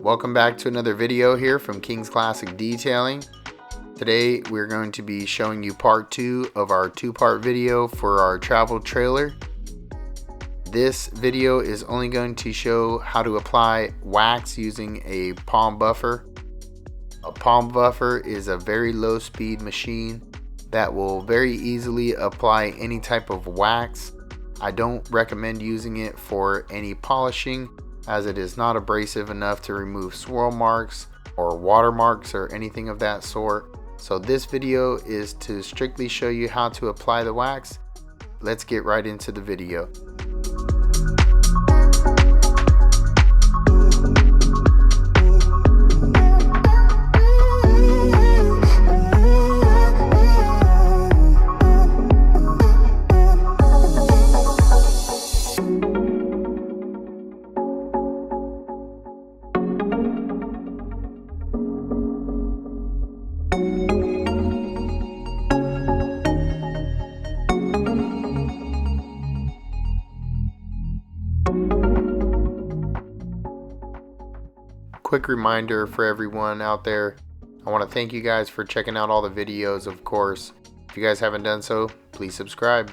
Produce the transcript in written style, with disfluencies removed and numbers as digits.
Welcome back to another video here from King's Classic Detailing. Today we're going to be showing you part 2 of our 2-part video for our travel trailer. This video is only going to show how to apply wax using a palm buffer. A palm buffer is a very low speed machine that will very easily apply any type of wax. I don't recommend using it for any polishing, as it is not abrasive enough to remove swirl marks or watermarks or anything of that sort. So this video is to strictly show you how to apply the wax. Let's get right into the video. Quick reminder for everyone out there, I want to thank you guys for checking out all the videos. Of course, if you guys haven't done so, please subscribe.